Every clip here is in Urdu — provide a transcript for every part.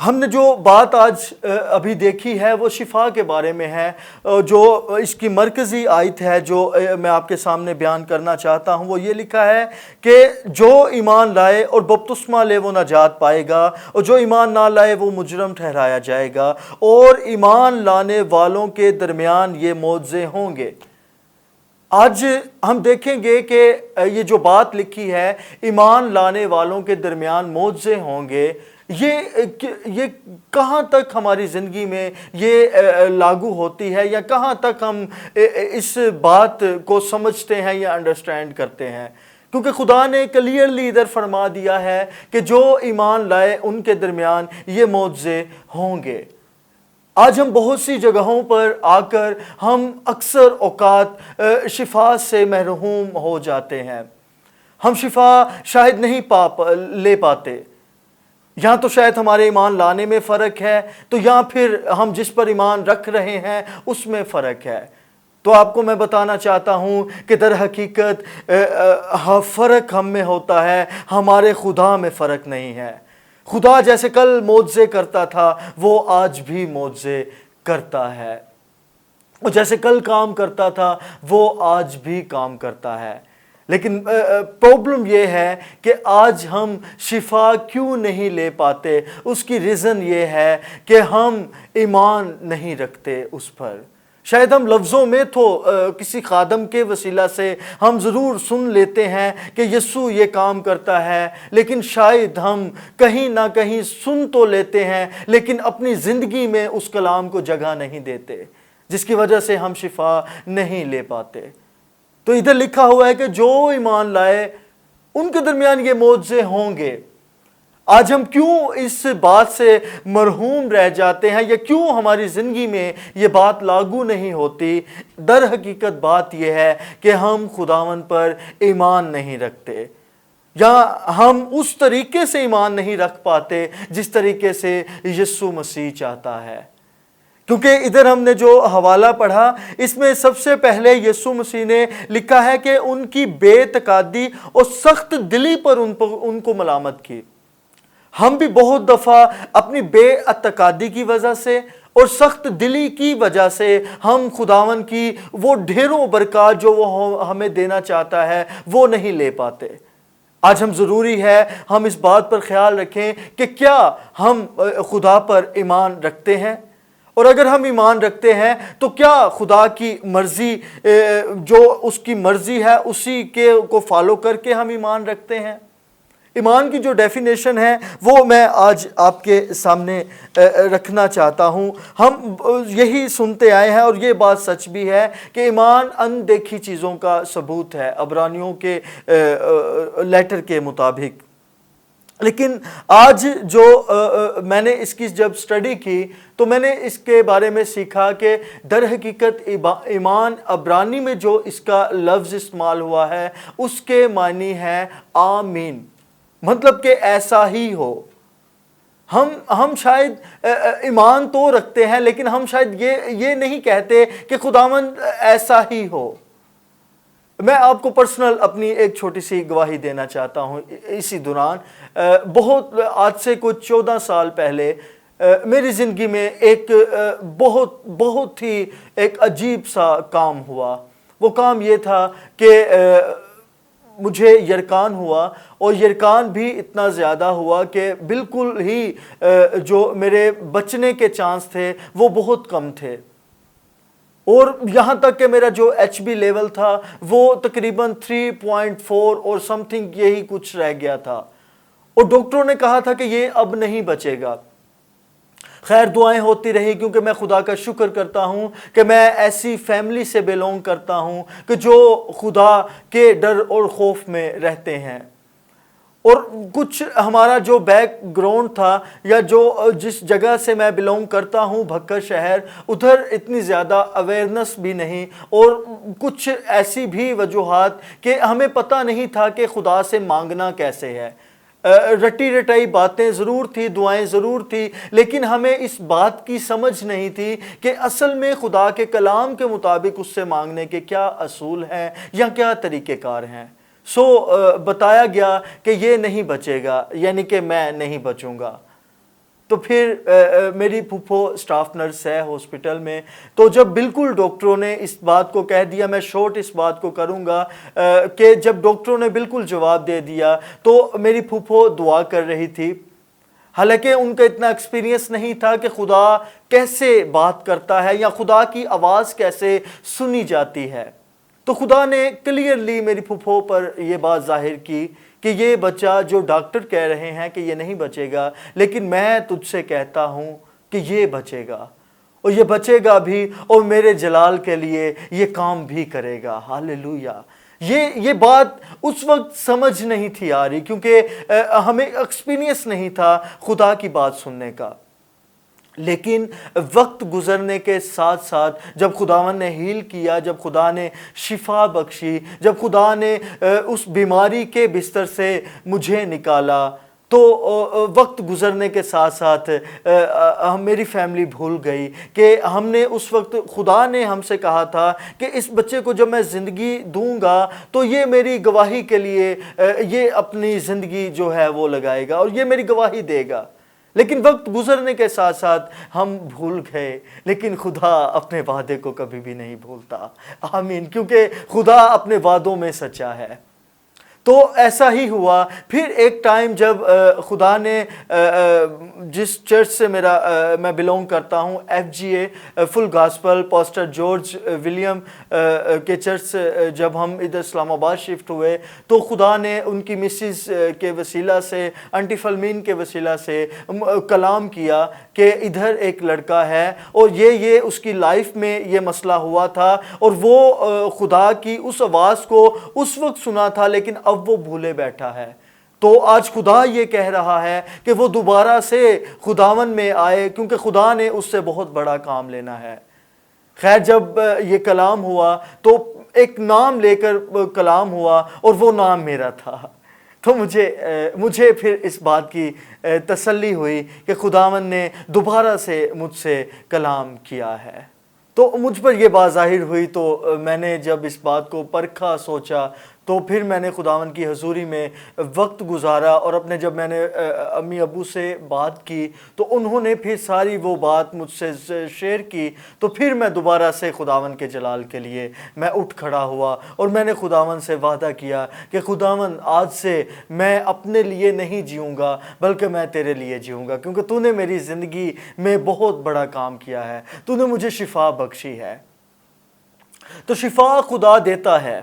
ہم نے جو بات آج ابھی دیکھی ہے وہ شفا کے بارے میں ہے، جو اس کی مرکزی آیت ہے جو میں آپ کے سامنے بیان کرنا چاہتا ہوں، وہ یہ لکھا ہے کہ جو ایمان لائے اور بپتسمہ لے وہ نجات پائے گا، اور جو ایمان نہ لائے وہ مجرم ٹھہرایا جائے گا، اور ایمان لانے والوں کے درمیان یہ معجزے ہوں گے۔ آج ہم دیکھیں گے کہ یہ جو بات لکھی ہے ایمان لانے والوں کے درمیان معجزے ہوں گے، یہ کہاں تک ہماری زندگی میں یہ لاگو ہوتی ہے، یا کہاں تک ہم اس بات کو سمجھتے ہیں یا انڈرسٹینڈ کرتے ہیں؟ کیونکہ خدا نے کلیئرلی ادھر فرما دیا ہے کہ جو ایمان لائے ان کے درمیان یہ معجزے ہوں گے۔ آج ہم بہت سی جگہوں پر آ کر ہم اکثر اوقات شفا سے محروم ہو جاتے ہیں، ہم شفا شاید نہیں لے پاتے، یا تو شاید ہمارے ایمان لانے میں فرق ہے، تو یا پھر ہم جس پر ایمان رکھ رہے ہیں اس میں فرق ہے۔ تو آپ کو میں بتانا چاہتا ہوں کہ در حقیقت فرق ہم میں ہوتا ہے، ہمارے خدا میں فرق نہیں ہے۔ خدا جیسے کل معجزے کرتا تھا وہ آج بھی معجزے کرتا ہے، وہ جیسے کل کام کرتا تھا وہ آج بھی کام کرتا ہے۔ لیکن پرابلم یہ ہے کہ آج ہم شفا کیوں نہیں لے پاتے؟ اس کی ریزن یہ ہے کہ ہم ایمان نہیں رکھتے اس پر۔ شاید ہم لفظوں میں تو کسی خادم کے وسیلہ سے ہم ضرور سن لیتے ہیں کہ یسوع یہ کام کرتا ہے، لیکن شاید ہم کہیں نہ کہیں سن تو لیتے ہیں لیکن اپنی زندگی میں اس کلام کو جگہ نہیں دیتے، جس کی وجہ سے ہم شفا نہیں لے پاتے۔ تو ادھر لکھا ہوا ہے کہ جو ایمان لائے ان کے درمیان یہ معجزے ہوں گے۔ آج ہم کیوں اس بات سے مرحوم رہ جاتے ہیں، یا کیوں ہماری زندگی میں یہ بات لاگو نہیں ہوتی؟ در حقیقت بات یہ ہے کہ ہم خداوند پر ایمان نہیں رکھتے، یا ہم اس طریقے سے ایمان نہیں رکھ پاتے جس طریقے سے یسوع مسیح چاہتا ہے۔ کیونکہ ادھر ہم نے جو حوالہ پڑھا اس میں سب سے پہلے یسوع مسیح نے لکھا ہے کہ ان کی بے اعتقادی اور سخت دلی پر ان کو ملامت کی۔ ہم بھی بہت دفعہ اپنی بے اعتقادی کی وجہ سے اور سخت دلی کی وجہ سے ہم خداوند کی وہ ڈھیروں برکات جو وہ ہمیں دینا چاہتا ہے وہ نہیں لے پاتے۔ آج ہم ضروری ہے ہم اس بات پر خیال رکھیں کہ کیا ہم خدا پر ایمان رکھتے ہیں، اور اگر ہم ایمان رکھتے ہیں تو کیا خدا کی مرضی جو اس کی مرضی ہے اسی کو فالو کر کے ہم ایمان رکھتے ہیں؟ ایمان کی جو ڈیفینیشن ہے وہ میں آج آپ کے سامنے رکھنا چاہتا ہوں۔ ہم یہی سنتے آئے ہیں اور یہ بات سچ بھی ہے کہ ایمان اندیکھی چیزوں کا ثبوت ہے، عبرانیوں کے لیٹر کے مطابق۔ لیکن آج جو میں نے اس کی جب سٹڈی کی تو میں نے اس کے بارے میں سیکھا کہ در حقیقت ایمان عبرانی میں جو اس کا لفظ استعمال ہوا ہے اس کے معنی ہے آمین، مطلب کہ ایسا ہی ہو۔ ہم شاید ایمان تو رکھتے ہیں لیکن ہم شاید یہ نہیں کہتے کہ خداوند ایسا ہی ہو۔ میں آپ کو پرسنل اپنی ایک چھوٹی سی گواہی دینا چاہتا ہوں۔ اسی دوران آج سے کچھ 14 سال پہلے میری زندگی میں ایک بہت ہی ایک عجیب سا کام ہوا۔ وہ کام یہ تھا کہ مجھے یرکان ہوا، اور یرکان بھی اتنا زیادہ ہوا کہ بالکل ہی جو میرے بچنے کے چانس تھے وہ بہت کم تھے، اور یہاں تک کہ میرا جو ایچ بی لیول تھا وہ تقریباً 3.4 اور سم تھنگ یہی کچھ رہ گیا تھا، اور ڈاکٹروں نے کہا تھا کہ یہ اب نہیں بچے گا۔ خیر دعائیں ہوتی رہی، کیونکہ میں خدا کا شکر کرتا ہوں کہ میں ایسی فیملی سے بیلونگ کرتا ہوں کہ جو خدا کے ڈر اور خوف میں رہتے ہیں، اور کچھ ہمارا جو بیک گراؤنڈ تھا یا جو جس جگہ سے میں بیلونگ کرتا ہوں بھکر شہر، ادھر اتنی زیادہ اویئرنس بھی نہیں، اور کچھ ایسی بھی وجوہات کہ ہمیں پتہ نہیں تھا کہ خدا سے مانگنا کیسے ہے۔ رٹی رٹائی باتیں ضرور تھی، دعائیں ضرور تھی، لیکن ہمیں اس بات کی سمجھ نہیں تھی کہ اصل میں خدا کے کلام کے مطابق اس سے مانگنے کے کیا اصول ہیں یا کیا طریقہ کار ہیں۔ بتایا گیا کہ یہ نہیں بچے گا، یعنی کہ میں نہیں بچوں گا۔ تو پھر میری پھوپھو اسٹاف نرس ہے ہاسپٹل میں، تو جب بالکل ڈاکٹروں نے اس بات کو کہہ دیا، میں شارٹ اس بات کو کروں گا کہ جب ڈاکٹروں نے بالکل جواب دے دیا تو میری پھوپھو دعا کر رہی تھی، حالانکہ ان کا اتنا ایکسپیرینس نہیں تھا کہ خدا کیسے بات کرتا ہے یا خدا کی آواز کیسے سنی جاتی ہے۔ تو خدا نے کلیئرلی میری پھوپھو پر یہ بات ظاہر کی کہ یہ بچہ جو ڈاکٹر کہہ رہے ہیں کہ یہ نہیں بچے گا، لیکن میں تجھ سے کہتا ہوں کہ یہ بچے گا، اور یہ بچے گا بھی، اور میرے جلال کے لیے یہ کام بھی کرے گا۔ ہالیلویہ۔ یہ بات اس وقت سمجھ نہیں تھی آ رہی، کیونکہ ہمیں ایکسپیرینس نہیں تھا خدا کی بات سننے کا۔ لیکن وقت گزرنے کے ساتھ ساتھ جب خداوند نے ہیل کیا، جب خدا نے شفا بخشی، جب خدا نے اس بیماری کے بستر سے مجھے نکالا، تو وقت گزرنے کے ساتھ ساتھ میری فیملی بھول گئی کہ ہم نے اس وقت، خدا نے ہم سے کہا تھا کہ اس بچے کو جب میں زندگی دوں گا تو یہ میری گواہی کے لیے یہ اپنی زندگی جو ہے وہ لگائے گا اور یہ میری گواہی دے گا۔ لیکن وقت گزرنے کے ساتھ ساتھ ہم بھول گئے، لیکن خدا اپنے وعدے کو کبھی بھی نہیں بھولتا۔ آمین، کیونکہ خدا اپنے وعدوں میں سچا ہے۔ تو ایسا ہی ہوا۔ پھر ایک ٹائم جب خدا نے جس چرچ سے میں بلونگ کرتا ہوں، FGA فل گاسپل، پاسٹر جارج ولیم کے چرچ سے جب ہم ادھر اسلام آباد شفٹ ہوئے تو خدا نے ان کی مسز کے وسیلہ سے، آنٹی فلمین کے وسیلہ سے کلام کیا کہ ادھر ایک لڑکا ہے اور یہ اس کی لائف میں یہ مسئلہ ہوا تھا، اور وہ خدا کی اس آواز کو اس وقت سنا تھا لیکن اب وہ بھولے بیٹھا ہے۔ تو آج خدا یہ کہہ رہا ہے کہ وہ دوبارہ سے خداوند میں آئے، کیونکہ خدا نے اس سے بہت بڑا کام لینا ہے۔ خیر، جب یہ کلام ہوا تو ایک نام لے کر کلام ہوا اور وہ نام میرا تھا۔ تو مجھے پھر اس بات کی تسلی ہوئی کہ خداوند نے دوبارہ سے مجھ سے کلام کیا ہے۔ تو مجھ پر یہ بات ظاہر ہوئی، تو میں نے جب اس بات کو پرکھا، سوچا، تو پھر میں نے خداوند کی حضوری میں وقت گزارا، اور جب میں نے امی ابو سے بات کی تو انہوں نے پھر ساری وہ بات مجھ سے شیئر کی۔ تو پھر میں دوبارہ سے خداوند کے جلال کے لیے میں اٹھ کھڑا ہوا، اور میں نے خداوند سے وعدہ کیا کہ خداوند آج سے میں اپنے لیے نہیں جیوں گا بلکہ میں تیرے لیے جیوں گا، کیونکہ تو نے میری زندگی میں بہت بڑا کام کیا ہے، تو نے مجھے شفا بخشی ہے۔ تو شفا خدا دیتا ہے،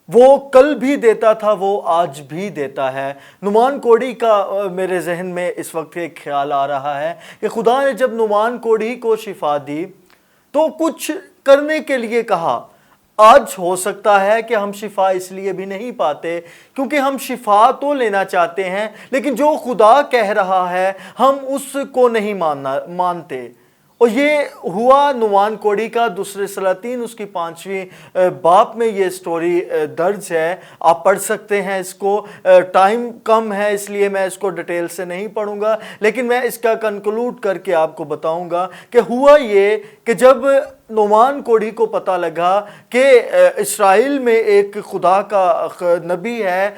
وہ کل بھی دیتا تھا، وہ آج بھی دیتا ہے۔ نعمان کوڑی کا میرے ذہن میں اس وقت ایک خیال آ رہا ہے کہ خدا نے جب نعمان کوڑی کو شفا دی تو کچھ کرنے کے لیے کہا۔ آج ہو سکتا ہے کہ ہم شفا اس لیے بھی نہیں پاتے کیونکہ ہم شفا تو لینا چاہتے ہیں، لیکن جو خدا کہہ رہا ہے ہم اس کو نہیں مانتے۔ اور یہ ہوا نعمان کوڑی کا۔ دوسرے سلاطین اس کی 5ویں باب میں یہ سٹوری درج ہے، آپ پڑھ سکتے ہیں اس کو۔ ٹائم کم ہے اس لیے میں اس کو ڈیٹیل سے نہیں پڑھوں گا، لیکن میں اس کا کنکلوڈ کر کے آپ کو بتاؤں گا کہ ہوا یہ کہ جب نعمان کوڑی کو پتہ لگا کہ اسرائیل میں ایک خدا کا نبی ہے،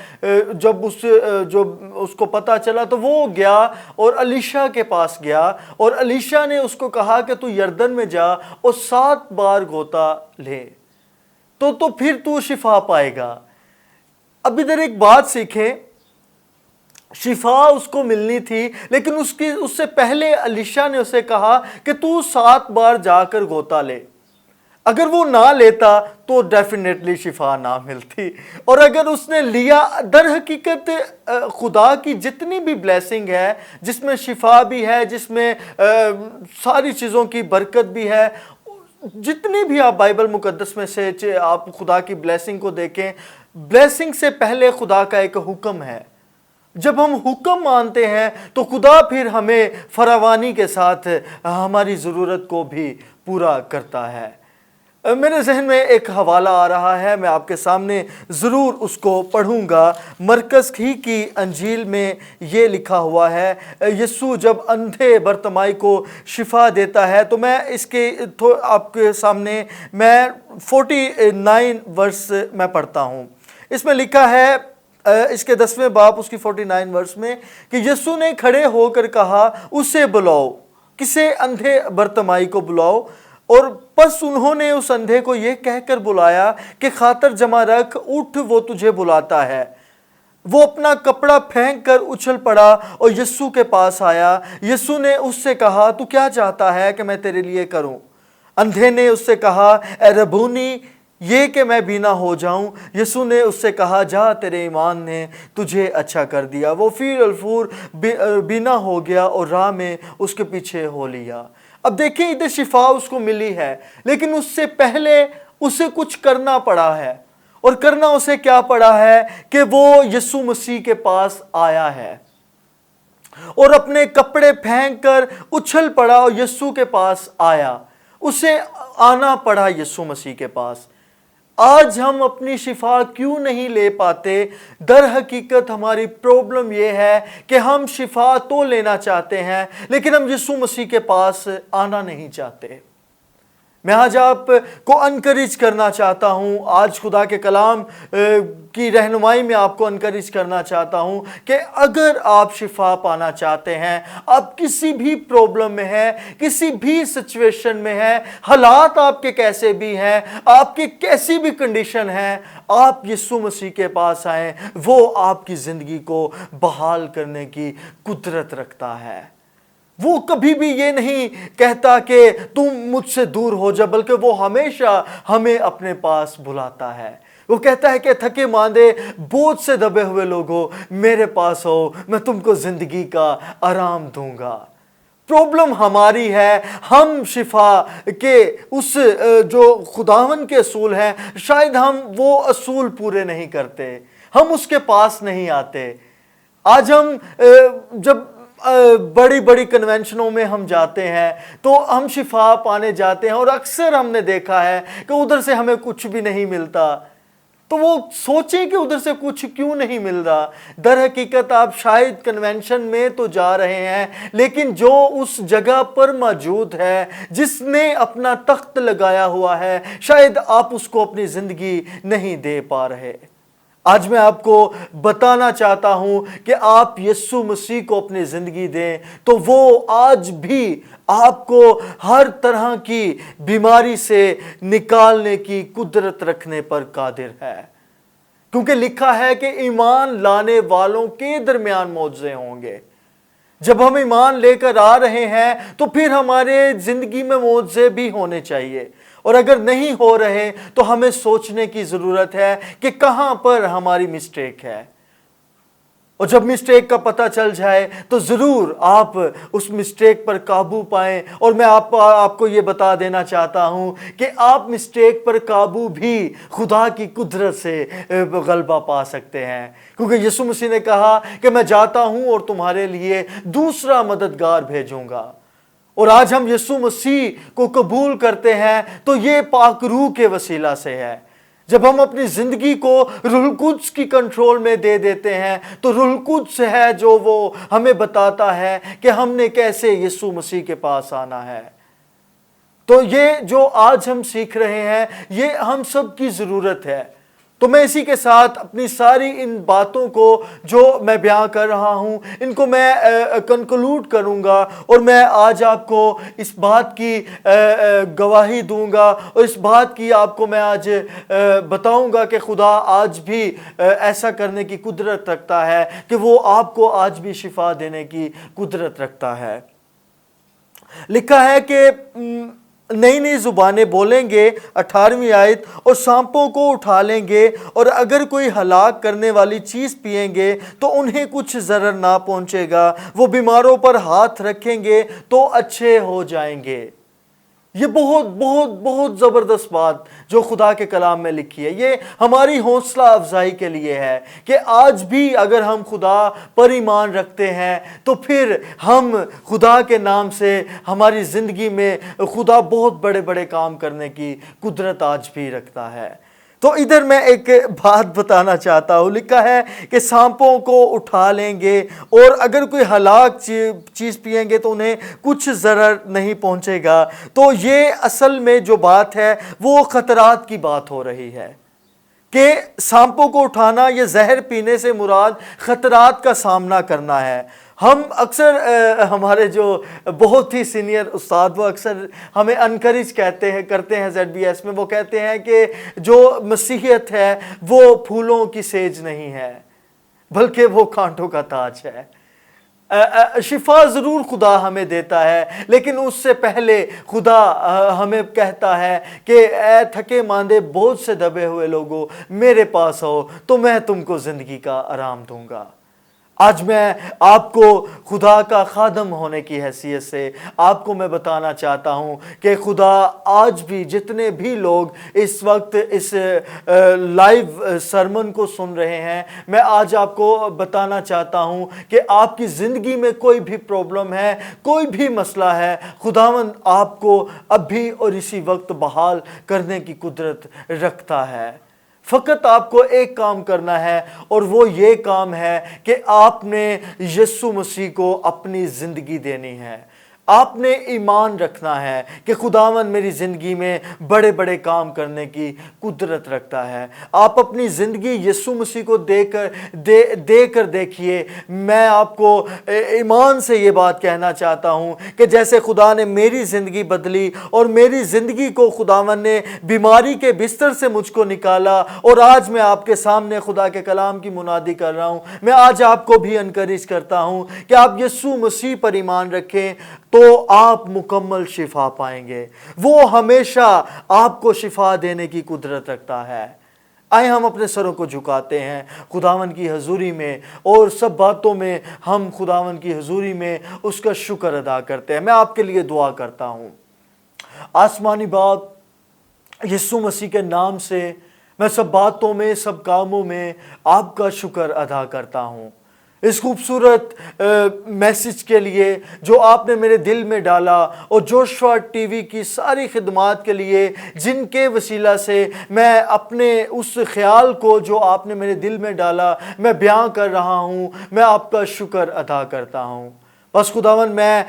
جب اس کو پتہ چلا تو وہ گیا اور الیشا کے پاس گیا، اور الیشا نے اس کو کہا کہ تو یردن میں جا اور 7 بار غوطہ لے تو پھر تو شفا پائے گا۔ اب ادھر ایک بات سیکھیں، شفا اس کو ملنی تھی، لیکن اس سے پہلے الیشا نے اسے کہا کہ تو 7 بار جا کر غوطہ لے۔ اگر وہ نہ لیتا تو ڈیفینیٹلی شفا نہ ملتی، اور اگر اس نے لیا، در حقیقت خدا کی جتنی بھی بلیسنگ ہے، جس میں شفا بھی ہے، جس میں ساری چیزوں کی برکت بھی ہے، جتنی بھی آپ بائبل مقدس میں سے آپ خدا کی بلیسنگ کو دیکھیں، بلیسنگ سے پہلے خدا کا ایک حکم ہے۔ جب ہم حکم مانتے ہیں تو خدا پھر ہمیں فراوانی کے ساتھ ہماری ضرورت کو بھی پورا کرتا ہے۔ میرے ذہن میں ایک حوالہ آ رہا ہے، میں آپ کے سامنے ضرور اس کو پڑھوں گا۔ مرکز ہی کی انجیل میں یہ لکھا ہوا ہے، یسوع جب اندھے برتمائی کو شفا دیتا ہے، تو میں اس کے آپ کے سامنے میں 49 ورس میں پڑھتا ہوں۔ اس میں لکھا ہے، اس کے 10ویں باب اس کی 49 ورس میں کہ یسوع نے کھڑے ہو کر کہا اسے بلاؤ، کسے؟ اندھے برتمائی کو بلاؤ۔ اور پس انہوں نے اس اندھے کو یہ کہہ کر بلایا کہ خاطر جمع رکھ، اٹھ، وہ تجھے بلاتا ہے۔ وہ اپنا کپڑا پھینک کر اچھل پڑا اور یسوع کے پاس آیا۔ یسوع نے اس سے کہا تو کیا چاہتا ہے کہ میں تیرے لیے کروں؟ اندھے نے اس سے کہا اے ربونی، یہ کہ میں بینا ہو جاؤں۔ یسوع نے اس سے کہا جا، تیرے ایمان نے تجھے اچھا کر دیا۔ وہ فیر الفور بینا ہو گیا اور راہ میں اس کے پیچھے ہو لیا۔ اب دیکھیں ادھر شفا اس کو ملی ہے، لیکن اس سے پہلے اسے کچھ کرنا پڑا ہے، اور کرنا اسے کیا پڑا ہے کہ وہ یسوع مسیح کے پاس آیا ہے اور اپنے کپڑے پھینک کر اچھل پڑا اور یسوع کے پاس آیا۔ اسے آنا پڑا یسوع مسیح کے پاس۔ آج ہم اپنی شفا کیوں نہیں لے پاتے؟ در حقیقت ہماری پرابلم یہ ہے کہ ہم شفا تو لینا چاہتے ہیں، لیکن ہم یسوع مسیح کے پاس آنا نہیں چاہتے۔ میں آج آپ کو انکریج کرنا چاہتا ہوں، آج خدا کے کلام کی رہنمائی میں آپ کو انکریج کرنا چاہتا ہوں کہ اگر آپ شفا پانا چاہتے ہیں، آپ کسی بھی پرابلم میں ہیں، کسی بھی سچویشن میں ہیں، حالات آپ کے کیسے بھی ہیں، آپ کی کیسی بھی کنڈیشن ہے، آپ یسوع مسیح کے پاس آئیں۔ وہ آپ کی زندگی کو بحال کرنے کی قدرت رکھتا ہے۔ وہ کبھی بھی یہ نہیں کہتا کہ تم مجھ سے دور ہو جا، بلکہ وہ ہمیشہ ہمیں اپنے پاس بلاتا ہے۔ وہ کہتا ہے کہ تھکے ماندے بوجھ سے دبے ہوئے لوگوں میرے پاس ہو، میں تم کو زندگی کا آرام دوں گا۔ پرابلم ہماری ہے، ہم شفا کے اس جو خداوند کے اصول ہیں، شاید ہم وہ اصول پورے نہیں کرتے، ہم اس کے پاس نہیں آتے۔ آج ہم جب بڑی بڑی کنونشنوں میں ہم جاتے ہیں تو ہم شفا پانے جاتے ہیں، اور اکثر ہم نے دیکھا ہے کہ ادھر سے ہمیں کچھ بھی نہیں ملتا۔ تو وہ سوچیں کہ ادھر سے کچھ کیوں نہیں مل رہا۔ در حقیقت آپ شاید کنونشن میں تو جا رہے ہیں، لیکن جو اس جگہ پر موجود ہے، جس نے اپنا تخت لگایا ہوا ہے، شاید آپ اس کو اپنی زندگی نہیں دے پا رہے۔ آج میں آپ کو بتانا چاہتا ہوں کہ آپ یسوع مسیح کو اپنی زندگی دیں تو وہ آج بھی آپ کو ہر طرح کی بیماری سے نکالنے کی قدرت رکھنے پر قادر ہے، کیونکہ لکھا ہے کہ ایمان لانے والوں کے درمیان معجزے ہوں گے۔ جب ہم ایمان لے کر آ رہے ہیں تو پھر ہمارے زندگی میں معجزے بھی ہونے چاہیے، اور اگر نہیں ہو رہے تو ہمیں سوچنے کی ضرورت ہے کہ کہاں پر ہماری مسٹیک ہے، اور جب مسٹیک کا پتہ چل جائے تو ضرور آپ اس مسٹیک پر قابو پائیں۔ اور میں آپ کو یہ بتا دینا چاہتا ہوں کہ آپ مسٹیک پر قابو بھی خدا کی قدرت سے غلبہ پا سکتے ہیں، کیونکہ یسوع مسیح نے کہا کہ میں جاتا ہوں اور تمہارے لیے دوسرا مددگار بھیجوں گا۔ اور آج ہم یسوع مسیح کو قبول کرتے ہیں تو یہ پاک روح کے وسیلہ سے ہے۔ جب ہم اپنی زندگی کو روح القدس کی کنٹرول میں دے دیتے ہیں تو روح القدس ہے جو وہ ہمیں بتاتا ہے کہ ہم نے کیسے یسوع مسیح کے پاس آنا ہے۔ تو یہ جو آج ہم سیکھ رہے ہیں، یہ ہم سب کی ضرورت ہے۔ تو میں اسی کے ساتھ اپنی ساری ان باتوں کو جو میں بیان کر رہا ہوں، ان کو میں کنکلوڈ کروں گا، اور میں آج آپ کو اس بات کی گواہی دوں گا، اور اس بات کی آپ کو میں آج بتاؤں گا کہ خدا آج بھی ایسا کرنے کی قدرت رکھتا ہے کہ وہ آپ کو آج بھی شفا دینے کی قدرت رکھتا ہے۔ لکھا ہے کہ نئی نئی زبانیں بولیں گے، 18ویں آیت، اور سانپوں کو اٹھا لیں گے، اور اگر کوئی ہلاک کرنے والی چیز پئیں گے تو انہیں کچھ ضرر نہ پہنچے گا، وہ بیماروں پر ہاتھ رکھیں گے تو اچھے ہو جائیں گے۔ یہ بہت بہت بہت زبردست بات جو خدا کے کلام میں لکھی ہے، یہ ہماری حوصلہ افزائی کے لیے ہے کہ آج بھی اگر ہم خدا پر ایمان رکھتے ہیں تو پھر ہم خدا کے نام سے ہماری زندگی میں خدا بہت بڑے بڑے کام کرنے کی قدرت آج بھی رکھتا ہے۔ تو ادھر میں ایک بات بتانا چاہتا ہوں، لکھا ہے کہ سانپوں کو اٹھا لیں گے، اور اگر کوئی ہلاک چیز پئیں گے تو انہیں کچھ ضرر نہیں پہنچے گا۔ تو یہ اصل میں جو بات ہے وہ خطرات کی بات ہو رہی ہے، کہ سانپوں کو اٹھانا یا زہر پینے سے مراد خطرات کا سامنا کرنا ہے۔ ہم اکثر ہمارے جو بہت ہی سینئر استاد وہ اکثر ہمیں انکریج کرتے ہیں ZBS میں، وہ کہتے ہیں کہ جو مسیحیت ہے وہ پھولوں کی سیج نہیں ہے بلکہ وہ کانٹوں کا تاج ہے۔ شفا ضرور خدا ہمیں دیتا ہے، لیکن اس سے پہلے خدا ہمیں کہتا ہے کہ اے تھکے ماندے بہت سے دبے ہوئے لوگوں میرے پاس آؤ تو میں تم کو زندگی کا آرام دوں گا۔ آج میں آپ کو خدا کا خادم ہونے کی حیثیت سے آپ کو میں بتانا چاہتا ہوں کہ خدا آج بھی جتنے بھی لوگ اس وقت اس لائیو سرمن کو سن رہے ہیں، میں آج آپ کو بتانا چاہتا ہوں کہ آپ کی زندگی میں کوئی بھی پرابلم ہے، کوئی بھی مسئلہ ہے، خداوند آپ کو ابھی اور اسی وقت بحال کرنے کی قدرت رکھتا ہے۔ فقط آپ کو ایک کام کرنا ہے اور وہ یہ کام ہے کہ آپ نے یسوع مسیح کو اپنی زندگی دینی ہے۔ آپ نے ایمان رکھنا ہے کہ خداوند میری زندگی میں بڑے بڑے کام کرنے کی قدرت رکھتا ہے۔ آپ اپنی زندگی یسوع مسیح کو دے کر دیکھیے۔ میں آپ کو ایمان سے یہ بات کہنا چاہتا ہوں کہ جیسے خدا نے میری زندگی بدلی اور میری زندگی کو خداوند نے بیماری کے بستر سے مجھ کو نکالا، اور آج میں آپ کے سامنے خدا کے کلام کی منادی کر رہا ہوں، میں آج آپ کو بھی انکریج کرتا ہوں کہ آپ یسوع مسیح پر ایمان رکھیں تو آپ مکمل شفا پائیں گے۔ وہ ہمیشہ آپ کو شفا دینے کی قدرت رکھتا ہے۔ آئے ہم اپنے سروں کو جھکاتے ہیں خداوند کی حضوری میں، اور سب باتوں میں ہم خداوند کی حضوری میں اس کا شکر ادا کرتے ہیں۔ میں آپ کے لیے دعا کرتا ہوں۔ آسمانی باپ، یسوع مسیح کے نام سے میں سب باتوں میں، سب کاموں میں آپ کا شکر ادا کرتا ہوں، اس خوبصورت میسج کے لیے جو آپ نے میرے دل میں ڈالا، اور جوشوا ٹی وی کی ساری خدمات کے لیے جن کے وسیلہ سے میں اپنے اس خیال کو جو آپ نے میرے دل میں ڈالا میں بیان کر رہا ہوں۔ میں آپ کا شکر ادا کرتا ہوں۔ بس خداوند میں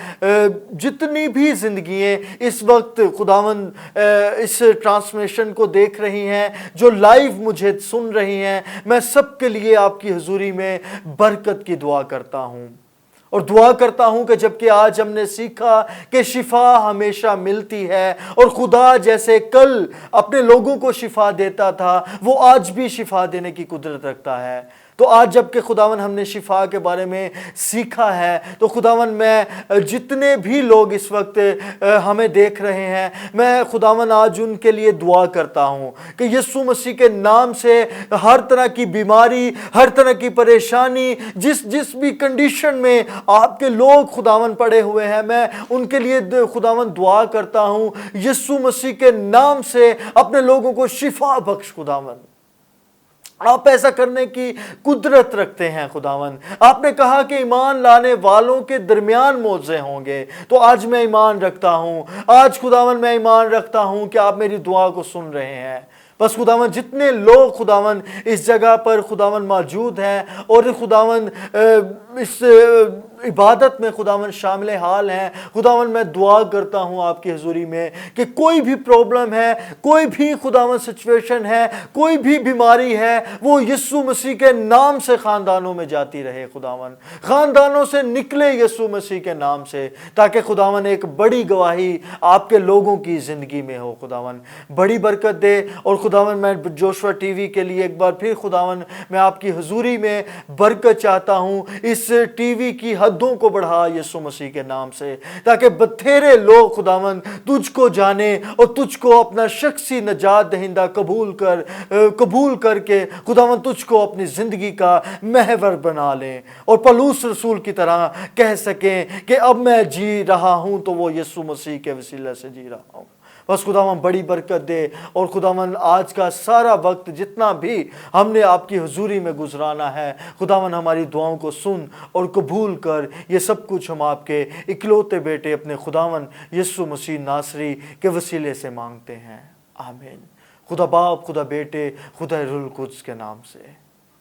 جتنی بھی زندگییں اس وقت خداوند اس ٹرانسمیشن کو دیکھ رہی ہیں، جو لائیو مجھے سن رہی ہیں، میں سب کے لیے آپ کی حضوری میں برکت کی دعا کرتا ہوں، اور دعا کرتا ہوں کہ جبکہ آج ہم نے سیکھا کہ شفا ہمیشہ ملتی ہے، اور خدا جیسے کل اپنے لوگوں کو شفا دیتا تھا وہ آج بھی شفا دینے کی قدرت رکھتا ہے۔ تو آج جب کہ خداوند ہم نے شفا کے بارے میں سیکھا ہے، تو خداوند میں جتنے بھی لوگ اس وقت ہمیں دیکھ رہے ہیں، میں خداوند آج ان کے لیے دعا کرتا ہوں کہ یسوع مسیح کے نام سے ہر طرح کی بیماری، ہر طرح کی پریشانی، جس بھی کنڈیشن میں آپ کے لوگ خداوند پڑے ہوئے ہیں، میں ان کے لیے خداوند دعا کرتا ہوں یسوع مسیح کے نام سے اپنے لوگوں کو شفا بخش خداوند۔ آپ ایسا کرنے کی قدرت رکھتے ہیں خداوند۔ آپ نے کہا کہ ایمان لانے والوں کے درمیان معجزے ہوں گے، تو آج میں ایمان رکھتا ہوں، آج خداوند میں ایمان رکھتا ہوں کہ آپ میری دعا کو سن رہے ہیں۔ بس خداوند جتنے لوگ خداوند اس جگہ پر خداوند موجود ہیں اور خداوند اس عبادت میں خداوند شامل حال ہیں، خداوند میں دعا کرتا ہوں آپ کی حضوری میں کہ کوئی بھی پرابلم ہے، کوئی بھی خداوند سچویشن ہے، کوئی بھی بیماری ہے، وہ یسوع مسیح کے نام سے خاندانوں میں جاتی رہے خداوند، خاندانوں سے نکلے یسوع مسیح کے نام سے، تاکہ خداوند ایک بڑی گواہی آپ کے لوگوں کی زندگی میں ہو۔ خداوند بڑی برکت دے، اور خداوند میں جوشوا ٹی وی کے لیے ایک بار پھر خداوند میں آپ کی حضوری میں برکت چاہتا ہوں۔ اس ٹی وی کی حدوں کو بڑھا یسوع مسیح کے نام سے، تاکہ بتھیرے لوگ خداوند تجھ کو جانے اور تجھ کو اپنا شخصی نجات دہندہ قبول کر کے خداوند تجھ کو اپنی زندگی کا محور بنا لیں، اور پولس رسول کی طرح کہہ سکیں کہ اب میں جی رہا ہوں تو وہ یسوع مسیح کے وسیلے سے جی رہا ہوں۔ بس خداوند بڑی برکت دے، اور خداوند آج کا سارا وقت جتنا بھی ہم نے آپ کی حضوری میں گزرانا ہے، خداوند ہماری دعاؤں کو سن اور قبول کر۔ یہ سب کچھ ہم آپ کے اکلوتے بیٹے اپنے خداوند یسوع مسیح ناصری کے وسیلے سے مانگتے ہیں، آمین۔ خدا باپ، خدا بیٹے، خدا روح القدس کے نام سے،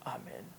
آمین۔